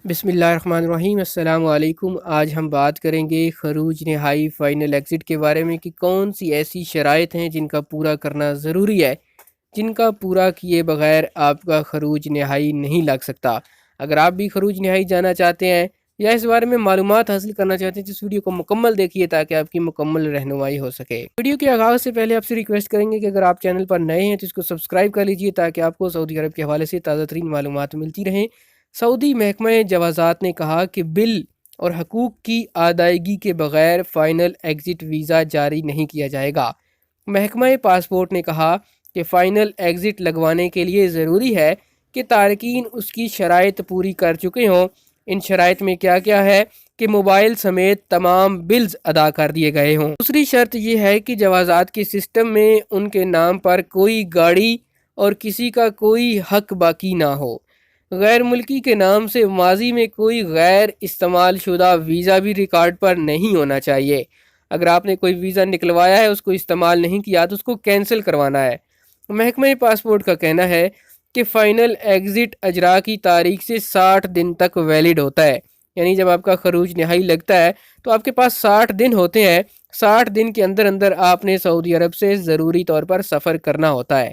بسم اللہ الرحمن الرحیم۔ السلام علیکم۔ آج ہم بات کریں گے خروج نہائی فائنل ایگزٹ کے بارے میں کہ کون سی ایسی شرائط ہیں جن کا پورا کرنا ضروری ہے، جن کا پورا کیے بغیر آپ کا خروج نہائی نہیں لگ سکتا۔ اگر آپ بھی خروج نہائی جانا چاہتے ہیں یا اس بارے میں معلومات حاصل کرنا چاہتے ہیں تو اس ویڈیو کو مکمل دیکھیے تاکہ آپ کی مکمل رہنمائی ہو سکے۔ ویڈیو کے آغاز سے پہلے آپ سے ریکویسٹ کریں گے کہ اگر آپ چینل پر نئے ہیں تو اس کو سبسکرائب کر لیجئے تاکہ آپ کو سعودی عرب کے حوالے سے تازہ ترین معلومات ملتی رہیں۔ سعودی محکمہ جوازات نے کہا کہ بل اور حقوق کی ادائیگی کے بغیر فائنل ایگزٹ ویزا جاری نہیں کیا جائے گا۔ محکمہ پاسپورٹ نے کہا کہ فائنل ایگزٹ لگوانے کے لیے ضروری ہے کہ تارکین اس کی شرائط پوری کر چکے ہوں۔ ان شرائط میں کیا کیا ہے کہ موبائل سمیت تمام بلز ادا کر دیے گئے ہوں۔ دوسری شرط یہ ہے کہ جوازات کے سسٹم میں ان کے نام پر کوئی گاڑی اور کسی کا کوئی حق باقی نہ ہو۔ غیر ملکی کے نام سے ماضی میں کوئی غیر استعمال شدہ ویزا بھی ریکارڈ پر نہیں ہونا چاہیے۔ اگر آپ نے کوئی ویزا نکلوایا ہے، اس کو استعمال نہیں کیا تو اس کو کینسل کروانا ہے۔ محکمہ پاسپورٹ کا کہنا ہے کہ فائنل ایگزٹ اجرا کی تاریخ سے 60 دن تک ویلڈ ہوتا ہے، یعنی جب آپ کا خروج نہائی لگتا ہے تو آپ کے پاس 60 دن ہوتے ہیں۔ 60 دن کے اندر اندر آپ نے سعودی عرب سے ضروری طور پر سفر کرنا ہوتا ہے۔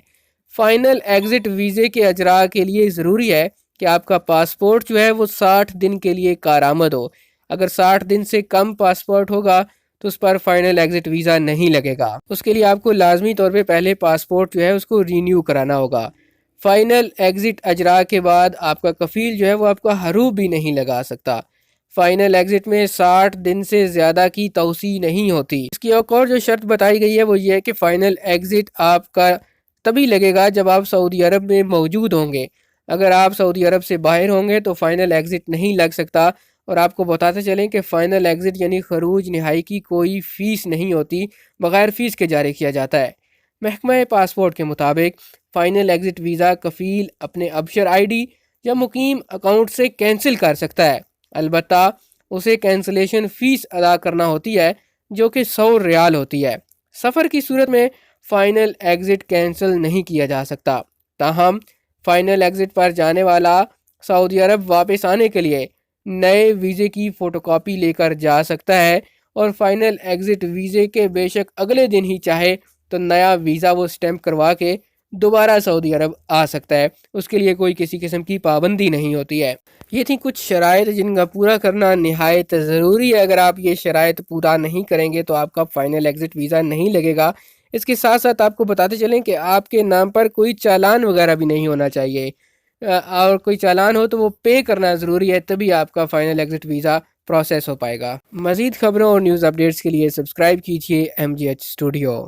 فائنل ایگزٹ ویزے کے اجرا کے لیے ضروری ہے کہ آپ کا پاسپورٹ جو ہے وہ 60 دن کے لیے کارآمد ہو۔ اگر 60 دن سے کم پاسپورٹ ہوگا تو اس پر فائنل ایگزٹ ویزا نہیں لگے گا۔ اس کے لیے آپ کو لازمی طور پہ پہلے پاسپورٹ جو ہے اس کو رینیو کرانا ہوگا۔ فائنل ایگزٹ اجرا کے بعد آپ کا کفیل جو ہے وہ آپ کا حروف بھی نہیں لگا سکتا۔ فائنل ایگزٹ میں 60 دن سے زیادہ کی توسیع نہیں ہوتی۔ اس کی ایک اور جو شرط بتائی گئی ہے وہ یہ ہے کہ فائنل ایگزٹ آپ کا تبھی لگے گا جب آپ سعودی عرب میں موجود ہوں گے۔ اگر آپ سعودی عرب سے باہر ہوں گے تو فائنل ایگزٹ نہیں لگ سکتا۔ اور آپ کو بتاتے چلیں کہ فائنل ایگزٹ یعنی خروج نہائی کی کوئی فیس نہیں ہوتی، بغیر فیس کے جاری کیا جاتا ہے۔ محکمہ پاسپورٹ کے مطابق فائنل ایگزٹ ویزا کفیل اپنے ابشر آئی ڈی یا مقیم اکاؤنٹ سے کینسل کر سکتا ہے، البتہ اسے کینسلیشن فیس ادا کرنا ہوتی ہے جو کہ 100 ریال ہوتی ہے۔ سفر کی صورت میں فائنل ایگزٹ کینسل نہیں کیا جا سکتا، تاہم فائنل ایگزٹ پر جانے والا سعودی عرب واپس آنے کے لیے نئے ویزے کی فوٹو کاپی لے کر جا سکتا ہے، اور فائنل ایگزٹ ویزے کے بے شک اگلے دن ہی چاہے تو نیا ویزا وہ سٹیمپ کروا کے دوبارہ سعودی عرب آ سکتا ہے۔ اس کے لیے کوئی کسی قسم کی پابندی نہیں ہوتی ہے۔ یہ تھی کچھ شرائط جن کا پورا کرنا نہایت ضروری ہے۔ اگر آپ یہ شرائط پورا نہیں کریں گے تو آپ کا فائنل ایگزٹ ویزا نہیں لگے گا۔ اس کے ساتھ ساتھ آپ کو بتاتے چلیں کہ آپ کے نام پر کوئی چالان وغیرہ بھی نہیں ہونا چاہیے، اور کوئی چالان ہو تو وہ پے کرنا ضروری ہے، تبھی آپ کا فائنل ایگزٹ ویزا پروسیس ہو پائے گا۔ مزید خبروں اور نیوز اپڈیٹس کے لیے سبسکرائب کیجیے MGH اسٹوڈیو۔